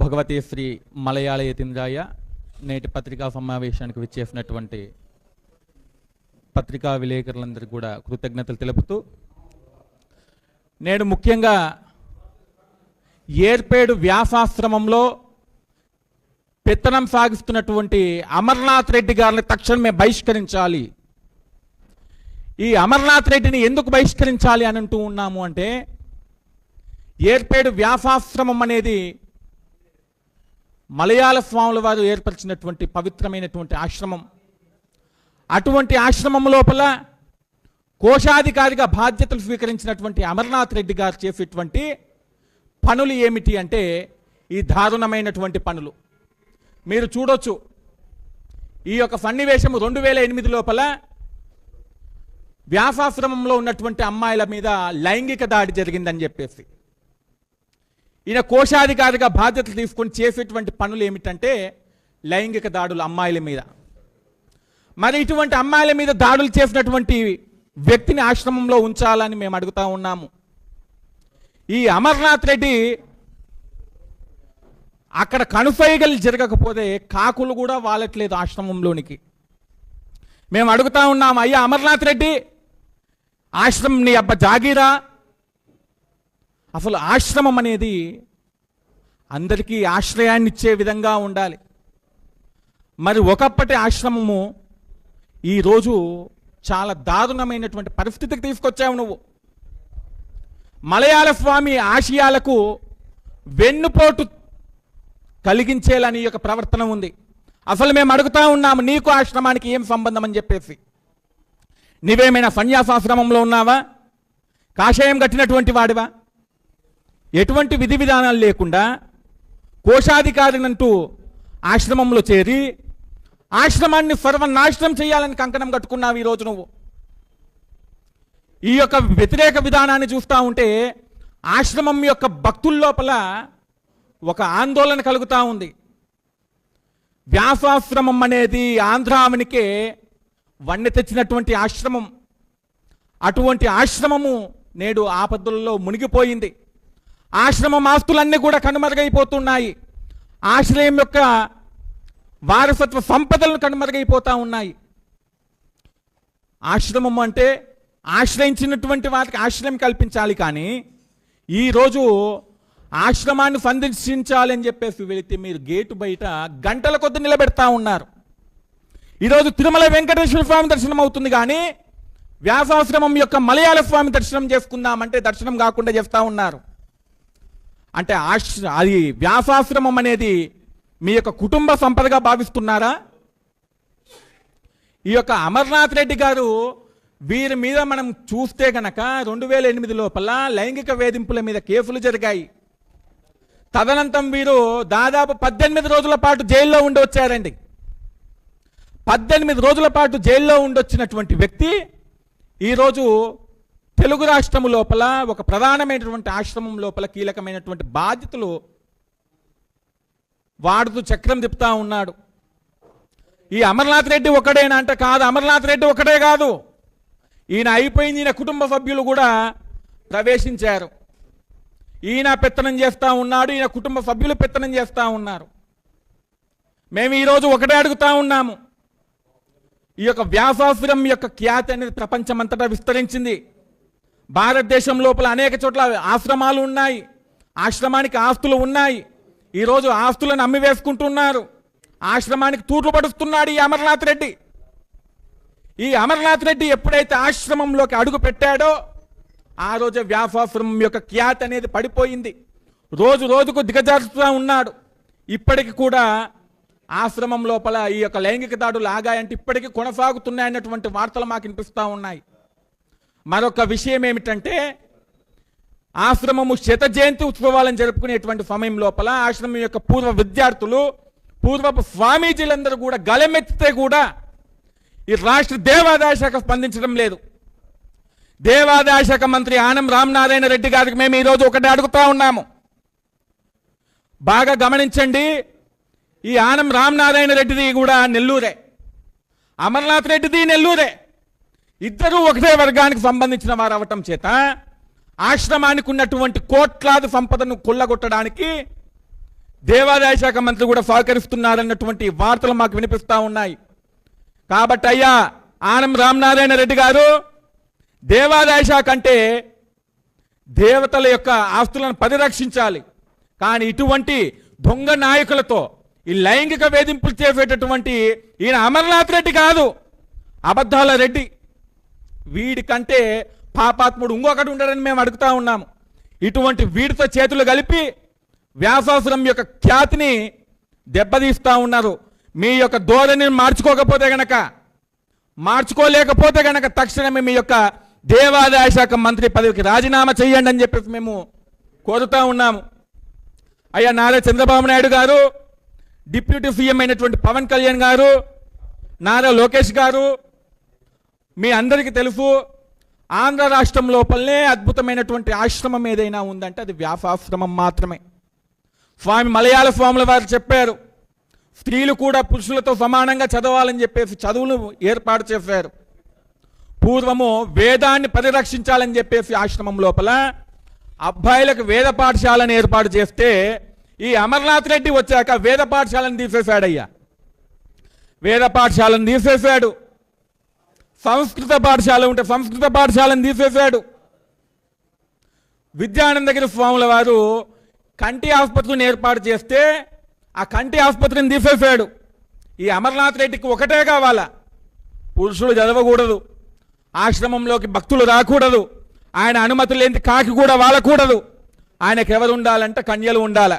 భగవతే శ్రీ మలయాళ యతీంద్రాయ. నేటి పత్రికా సమావేశానికి విచ్చేసినటువంటి పత్రికా విలేకరులందరికీ కూడా కృతజ్ఞతలు తెలుపుతూ, నేడు ముఖ్యంగా ఏర్పేడు వ్యాసాశ్రమంలో పెత్తనం సాగిస్తున్నటువంటి అమర్నాథ్ రెడ్డి గారిని తక్షణమే బహిష్కరించాలి. ఈ అమర్నాథ్ రెడ్డిని ఎందుకు బహిష్కరించాలి అని అంటూ ఉన్నాము అంటే, ఏర్పేడు వ్యాసాశ్రమం అనేది మలయాళ స్వాముల వారు ఏర్పరిచినటువంటి పవిత్రమైనటువంటి ఆశ్రమం. అటువంటి ఆశ్రమం లోపల కోశాధికారిగా బాధ్యతలు స్వీకరించినటువంటి అమర్నాథ్ రెడ్డి గారు చేసేటువంటి పనులు ఏమిటి అంటే ఈ దారుణమైనటువంటి పనులు. మీరు చూడొచ్చు, ఈ యొక్క సన్నివేశము 2008 లోపల వ్యాసాశ్రమంలో ఉన్నటువంటి అమ్మాయిల మీద లైంగిక దాడి జరిగిందని చెప్పేసి ఈయన కోశాధికారిగా బాధ్యతలు తీసుకొని చేసేటువంటి పనులు ఏమిటంటే లైంగిక దాడులు అమ్మాయిల మీద. మరి ఇటువంటి అమ్మాయిల మీద దాడులు చేసినటువంటి వ్యక్తిని ఆశ్రమంలో ఉంచాలని మేము అడుగుతా ఉన్నాము. ఈ అమర్నాథ్ రెడ్డి అక్కడ కనుసైగలు జరగకపోతే కాకులు కూడా వాలట్లేదు ఆశ్రమంలోనికి. మేము అడుగుతా ఉన్నాము, అయ్యా అమర్నాథ్ రెడ్డి, ఆశ్రమం నీ అబ్బ జాగీరా? అసలు ఆశ్రమం అనేది అందరికీ ఆశ్రయాన్ని ఇచ్చే విధంగా ఉండాలి. మరి ఒకప్పటి ఆశ్రమము ఈరోజు చాలా దారుణమైనటువంటి పరిస్థితికి తీసుకొచ్చావు నువ్వు. మలయాళ స్వామి ఆశయాలకు వెన్నుపోటు కలిగించేలా నీ యొక్క ప్రవర్తన ఉంది. అసలు మేము అడుగుతా ఉన్నాము, నీకు ఆశ్రమానికి ఏం సంబంధం అని చెప్పేసి. నీవేమైనా సన్యాసాశ్రమంలో ఉన్నావా? కాషాయం కట్టినటువంటి వాడివా? ఎటువంటి విధి విధానాలు లేకుండా కోశాధికారినంటూ ఆశ్రమంలో చేరి ఆశ్రమాన్ని సర్వనాశనం చేయాలని కంకణం కట్టుకున్నావు ఈరోజు నువ్వు. ఈ యొక్క వ్యతిరేక విధానాన్ని చూస్తూ ఉంటే ఆశ్రమం యొక్క భక్తుల లోపల ఒక ఆందోళన కలుగుతూ ఉంది. వ్యాసాశ్రమం అనేది ఆంధ్రావనికే వన్నె తెచ్చినటువంటి ఆశ్రమం. అటువంటి ఆశ్రమము నేడు ఆపదల్లో మునిగిపోయింది. ఆశ్రమం ఆస్తులన్నీ కూడా కనుమరుగైపోతున్నాయి. ఆశ్రయం యొక్క వారసత్వ సంపదలను కనుమరుగైపోతూ ఉన్నాయి. ఆశ్రమం అంటే ఆశ్రయించినటువంటి వారికి ఆశ్రయం కల్పించాలి, కానీ ఈరోజు ఆశ్రమాన్ని సందర్శించాలి అని చెప్పేసి వెళితే మీరు గేటు బయట గంటల కొద్ది నిలబెడతా ఉన్నారు. ఈరోజు తిరుమల వెంకటేశ్వర స్వామి దర్శనం అవుతుంది, కానీ వ్యాసాశ్రమం యొక్క మలయాళ స్వామి దర్శనం చేసుకుందామంటే దర్శనం కాకుండా చేస్తూ ఉన్నారు. అంటే అది వ్యాసాశ్రమం అనేది మీ యొక్క కుటుంబ సంపదగా భావిస్తున్నారా? ఈ యొక్క అమర్నాథ్ రెడ్డి గారు వీరి మీద మనం చూస్తే గనక 2008 లోపల లైంగిక వేధింపుల మీద కేసులు జరిగాయి. తదనంతరం వీరు దాదాపు 18 రోజుల పాటు జైల్లో ఉండి వచ్చారండి. 18 రోజుల పాటు జైల్లో ఉండొచ్చినటువంటి వ్యక్తి ఈరోజు తెలుగు రాష్ట్రం లోపల ఒక ప్రధానమైనటువంటి ఆశ్రమం లోపల కీలకమైనటువంటి బాధ్యతలు వాడుతూ చక్రం తిప్పుతా ఉన్నాడు. ఈ అమర్నాథ్ రెడ్డి ఒకడేనా అంటే కాదు, అమర్నాథ్ రెడ్డి ఒకటే కాదు, ఈయన అయిపోయింది. ఈయన కుటుంబ సభ్యులు కూడా ప్రవేశించారు. ఈయన పెత్తనం చేస్తూ ఉన్నాడు, ఈయన కుటుంబ సభ్యులు పెత్తనం చేస్తూ ఉన్నారు. మేము ఈరోజు ఒకటే అడుగుతా ఉన్నాము, ఈ యొక్క వ్యాసాశ్రమం యొక్క ఖ్యాతి అనేది ప్రపంచమంతటా విస్తరించింది. భారతదేశం లోపల అనేక చోట్ల ఆశ్రమాలు ఉన్నాయి, ఆశ్రమానికి ఆస్తులు ఉన్నాయి. ఈరోజు ఆస్తులను అమ్మి వేసుకుంటున్నారు. ఆశ్రమానికి తూట్లు పడుస్తున్నాడు ఈ అమర్నాథ్ రెడ్డి. ఈ అమర్నాథ్ రెడ్డి ఎప్పుడైతే ఆశ్రమంలోకి అడుగు పెట్టాడో ఆ రోజు వ్యాసాశ్రమం యొక్క ఖ్యాతి అనేది పడిపోయింది. రోజు రోజుకు దిగజారుతూ ఉన్నాడు. ఇప్పటికి కూడా ఆశ్రమం లోపల ఈ యొక్క లైంగిక దాడులు ఆగాయంటే ఇప్పటికీ కొనసాగుతున్నాయన్నటువంటి వార్తలు మాకు వినిపిస్తూ ఉన్నాయి. మరొక విషయం ఏమిటంటే, ఆశ్రమము శత జయంతి ఉత్సవాలను జరుపుకునేటువంటి సమయం లోపల ఆశ్రమం యొక్క పూర్వ విద్యార్థులు, పూర్వపు స్వామీజీలందరూ కూడా గలమెత్తితే కూడా ఈ రాష్ట్ర దేవాదాయ శాఖ స్పందించడం లేదు. దేవాదాయ శాఖ మంత్రి ఆనం రామనారాయణ రెడ్డి గారికి మేము ఈరోజు ఒకటే అడుగుతా ఉన్నాము, బాగా గమనించండి. ఈ ఆనం రామనారాయణ రెడ్డిది కూడా నెల్లూరే, అమర్నాథ్ రెడ్డిది నెల్లూరే. ఇద్దరూ ఒకటే వర్గానికి సంబంధించిన వారు అవటం చేత ఆశ్రమానికి ఉన్నటువంటి కోట్లాది సంపదను కొల్లగొట్టడానికి దేవాదాయ శాఖ మంత్రి కూడా సహకరిస్తున్నారన్నటువంటి వార్తలు మాకు వినిపిస్తూ ఉన్నాయి. కాబట్టి అయ్యా ఆనం రామనారాయణ రెడ్డి గారు, దేవాదాయ శాఖ అంటే దేవతల యొక్క ఆస్తులను పరిరక్షించాలి. కానీ ఇటువంటి దొంగ నాయకులతో ఈ లైంగిక వేధింపులు చేసేటటువంటి ఈయన అమర్నాథ్ రెడ్డి కాదు, అబద్ధాల రెడ్డి. వీడికంటే పాపాత్ముడు ఇంకొకటి ఉండడని మేము అడుగుతా ఉన్నాము. ఇటువంటి వీడితో చేతులు కలిపి వ్యాసాసురం యొక్క ఖ్యాతిని దెబ్బతీస్తూ ఉన్నారు. మీ యొక్క ధోరణిని మార్చుకోలేకపోతే గనక తక్షణమే మీ యొక్క దేవాదాయ శాఖ మంత్రి పదవికి రాజీనామా చేయండి అని చెప్పేసి మేము కోరుతా ఉన్నాము. అయ్యా నారా చంద్రబాబు నాయుడు గారు, డిప్యూటీ సీఎం అయినటువంటి పవన్ కళ్యాణ్ గారు, నారా లోకేష్ గారు, మీ అందరికీ తెలుసు, ఆంధ్ర రాష్ట్రం లోపలనే అద్భుతమైనటువంటి ఆశ్రమం ఏదైనా ఉందంటే అది వ్యాసాశ్రమం మాత్రమే. స్వామి మలయాళ స్వాముల వారు చెప్పారు, స్త్రీలు కూడా పురుషులతో సమానంగా చదవాలని చెప్పేసి చదువులు ఏర్పాటు చేశారు. పూర్వము వేదాన్ని పరిరక్షించాలని చెప్పేసి ఆశ్రమం లోపల అబ్బాయిలకు వేద పాఠశాలను ఏర్పాటు చేస్తే ఈ అమర్నాథ్ రెడ్డి వచ్చాక వేద పాఠశాలను తీసేశాడయ్యా. వేద పాఠశాలను తీసేశాడు. సంస్కృత పాఠశాల ఉంటే సంస్కృత పాఠశాలను తీసేశాడు. విద్యానందగిరి స్వాముల వారు కంటి ఆసుపత్రిని ఏర్పాటు చేస్తే ఆ కంటి ఆసుపత్రిని తీసేశాడు. ఈ అమర్నాథ్ రెడ్డికి ఒకటే కావాలా, పురుషులు చదవకూడదు, ఆశ్రమంలోకి భక్తులు రాకూడదు, ఆయన అనుమతి లేని కాకి కూడా వాలకూడదు, ఆయనకు ఎవరు ఉండాలంటే కన్యలు ఉండాల.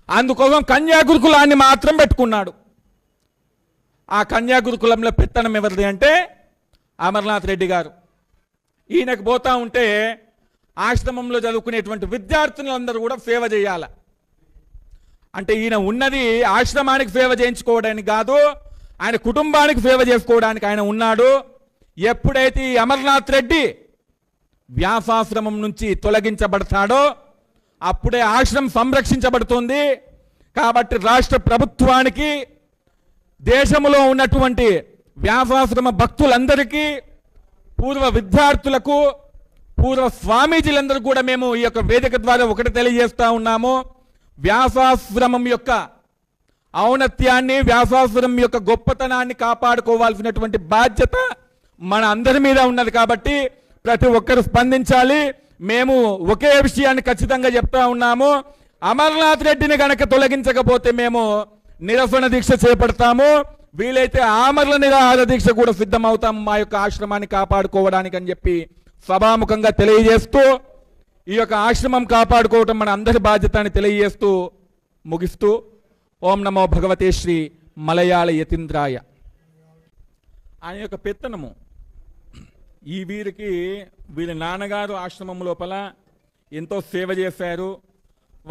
అందుకోసం కన్యా గురుకులాన్ని మాత్రం పెట్టుకున్నాడు. ఆ కన్యా గురుకులంలో పెత్తనం ఎవరిది అంటే అమర్నాథ్ రెడ్డి గారు. ఈయనకు పోతా ఉంటే ఆశ్రమంలో చదువుకునేటువంటి విద్యార్థులందరూ కూడా సేవ చేయాల. అంటే ఈయన ఉన్నది ఆశ్రమానికి సేవ చేయించుకోవడానికి కాదు, ఆయన కుటుంబానికి సేవ చేసుకోవడానికి ఆయన ఉన్నాడు. ఎప్పుడైతే ఈ అమర్నాథ్ రెడ్డి వ్యాసాశ్రమం నుంచి తొలగించబడతాడో అప్పుడే ఆశ్రమం సంరక్షించబడుతుంది. కాబట్టి రాష్ట్ర ప్రభుత్వానికి, దేశంలో ఉన్నటువంటి వ్యాసాశ్రమ భక్తులందరికీ, పూర్వ విద్యార్థులకు, పూర్వ స్వామీజీలందరూ కూడా మేము ఈ యొక్క వేదిక ద్వారా ఒకటి తెలియజేస్తా ఉన్నాము. వ్యాసాశ్రమం యొక్క ఔన్నత్యాన్ని, వ్యాసాశ్రమం యొక్క గొప్పతనాన్ని కాపాడుకోవాల్సినటువంటి బాధ్యత మన అందరి మీద ఉన్నది. కాబట్టి ప్రతి ఒక్కరు స్పందించాలి. మేము ఒకే విషయాన్ని ఖచ్చితంగా చెప్తా ఉన్నాము, అమర్నాథ్ రెడ్డిని గనక తొలగించకపోతే మేము నిరసన దీక్ష చేపడతాము. వీలైతే ఆమరణ నిరాహార దీక్ష కూడా సిద్ధమవుతాము మా యొక్క ఆశ్రమాన్ని కాపాడుకోవడానికి అని చెప్పి సభాముఖంగా తెలియజేస్తూ, ఈ యొక్క ఆశ్రమం కాపాడుకోవటం మన అందరి బాధ్యత అని తెలియజేస్తూ ముగిస్తూ, ఓం నమో భగవతే శ్రీ మలయాళ యతీంద్రాయ. ఆయన యొక్క పెత్తనము ఈ వీరి నాన్నగారు ఆశ్రమం లోపల ఎంతో సేవ చేశారు.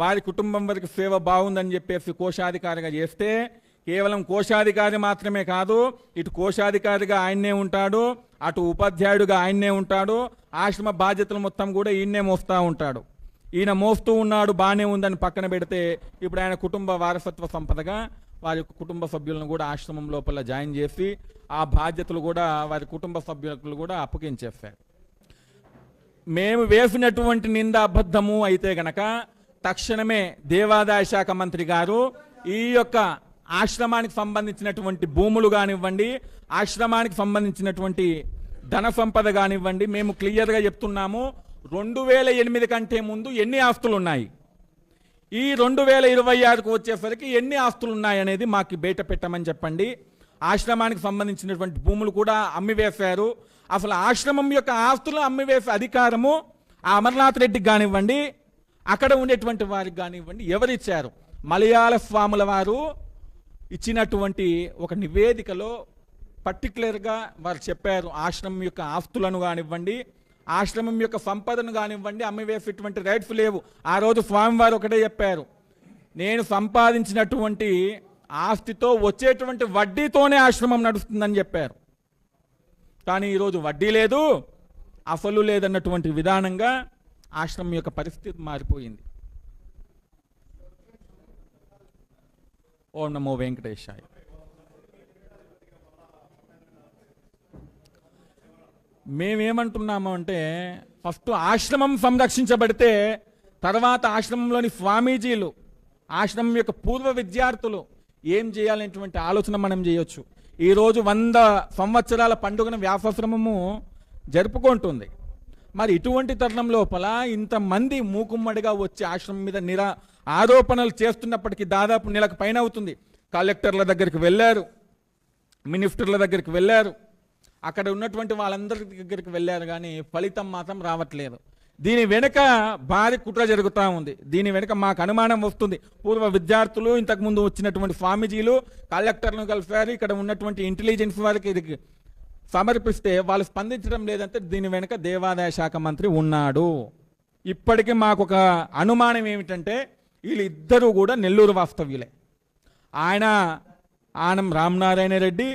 వారి కుటుంబం వరకు సేవ బాగుందని చెప్పేసి కోశాధికారిగా చేస్తే, కేవలం కోశాధికారి మాత్రమే కాదు, ఇటు కోశాధికారిగా ఆయన్నే ఉంటాడు, అటు ఉపాధ్యాయుడిగా ఆయన్నే ఉంటాడు, ఆశ్రమ బాధ్యతలు మొత్తం కూడా ఈయన్నే మోస్తూ ఉంటాడు. ఈయన మోస్తూ ఉన్నాడు, బాగానే ఉందని పక్కన పెడితే ఇప్పుడు ఆయన కుటుంబ వారసత్వ సంపదగా వారి కుటుంబ సభ్యులను కూడా ఆశ్రమం లోపల జాయిన్ చేసి ఆ బాధ్యతలు కూడా వారి కుటుంబ సభ్యులకు కూడా అప్పగించేస్తారు. మేము వేసినటువంటి నింద అబద్ధము అయితే గనక తక్షణమే దేవాదాయ శాఖ మంత్రి గారు ఈ యొక్క ఆశ్రమానికి సంబంధించినటువంటి భూములు కానివ్వండి, ఆశ్రమానికి సంబంధించినటువంటి ధన సంపద కానివ్వండి, మేము క్లియర్గా చెప్తున్నాము. 2008 కంటే ముందు ఎన్ని ఆస్తులు ఉన్నాయి, ఈ 2026కు వచ్చేసరికి ఎన్ని ఆస్తులు ఉన్నాయనేది మాకు బయట పెట్టమని చెప్పండి. ఆశ్రమానికి సంబంధించినటువంటి భూములు కూడా అమ్మివేశారు. అసలు ఆశ్రమం యొక్క ఆస్తులు అమ్మివేసే అధికారము ఆ అమర్నాథ్ రెడ్డికి కానివ్వండి, అక్కడ ఉండేటువంటి వారికి కానివ్వండి ఎవరిచ్చారు? మలయాళ స్వాముల వారు ఇచ్చినటువంటి ఒక నివేదికలో పర్టికులర్గా వారు చెప్పారు, ఆశ్రమం యొక్క ఆస్తులను కానివ్వండి, ఆశ్రమం యొక్క సంపదను కానివ్వండి అమ్మివేసేటువంటి రైట్స్ లేవు. ఆ రోజు స్వామివారు ఒకటే చెప్పారు, నేను సంపాదించినటువంటి ఆస్తితో వచ్చేటువంటి వడ్డీతోనే ఆశ్రమం నడుస్తుందని చెప్పారు. కానీ ఈరోజు వడ్డీ లేదు, అసలు లేదన్నటువంటి విధానంగా ఆశ్రమం యొక్క పరిస్థితి మారిపోయింది. ఓం నమో వెంకటేశాయ. మేమేమంటున్నాము అంటే, ఫస్ట్ ఆశ్రమం సంరక్షించబడితే తర్వాత ఆశ్రమంలోని స్వామీజీలు ఆశ్రమం యొక్క పూర్వ విద్యార్థులు ఏం చేయాలనేటువంటి ఆలోచన మనం చేయొచ్చు. ఈరోజు 100 సంవత్సరాల పండుగను వ్యాసాశ్రమము జరుపుకుంటుంది. మరి ఇటువంటి తరుణం లోపల ఇంతమంది మూకుమ్మడిగా వచ్చి ఆశ్రమం మీద ఆరోపణలు చేస్తున్నప్పటికీ దాదాపు నెలకు పైన అవుతుంది. కలెక్టర్ల దగ్గరికి వెళ్ళారు, మినిస్టర్ల దగ్గరికి వెళ్ళారు, అక్కడ ఉన్నటువంటి వాళ్ళందరి దగ్గరికి వెళ్ళారు, కానీ ఫలితం మాత్రం రావట్లేదు. దీని వెనుక భారీ కుట్ర జరుగుతూ ఉంది. దీని వెనుక మాకు అనుమానం వస్తుంది. పూర్వ విద్యార్థులు, ఇంతకుముందు వచ్చినటువంటి స్వామీజీలు కలెక్టర్ను కలిపారు. ఇక్కడ ఉన్నటువంటి ఇంటెలిజెన్స్ వారికి ఇది సమర్పిస్తే వాళ్ళు స్పందించడం లేదంటే దీని వెనుక దేవాదాయ శాఖ మంత్రి ఉన్నాడు. ఇప్పటికీ మాకు ఒక అనుమానం ఏమిటంటే వీళ్ళిద్దరూ కూడా నెల్లూరు వాస్తవ్యులే. ఆయన ఆనం రామనారాయణ రెడ్డి,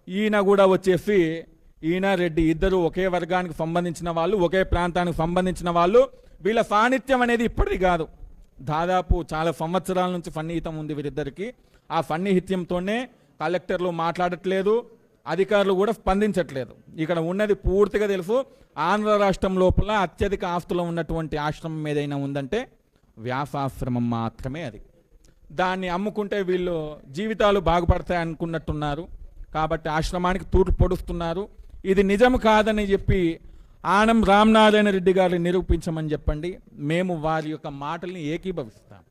ఈయన కూడా వచ్చేసి ఈయన రెడ్డి, ఇద్దరు ఒకే వర్గానికి సంబంధించిన వాళ్ళు, ఒకే ప్రాంతానికి సంబంధించిన వాళ్ళు. వీళ్ళ సాన్నిధ్యం అనేది ఇప్పటిది కాదు, దాదాపు చాలా సంవత్సరాల నుంచి సన్నిహితం ఉంది వీరిద్దరికి. ఆ సన్నిహిత్యంతోనే కలెక్టర్లు మాట్లాడట్లేదు, అధికారులు కూడా స్పందించట్లేదు. ఇక్కడ ఉన్నది పూర్తిగా తెలుసు, ఆంధ్ర రాష్ట్రం లోపల అత్యధిక ఆస్తులు ఉన్నటువంటి ఆశ్రమం ఏదైనా ఉందంటే వ్యాసాశ్రమం మాత్రమే. అది దాన్ని అమ్ముకుంటే వీళ్ళు జీవితాలు బాగుపడతాయి అనుకున్నట్టున్నారు. కాబట్టి ఆశ్రమానికి తూట్లు పొడుస్తున్నారు. ఇది నిజం కాదని చెప్పి ఆనం రామనారాయణ రెడ్డి గారిని నిరూపించమని చెప్పండి. మేము వారి యొక్క మాటల్ని ఏకీభవిస్తాం.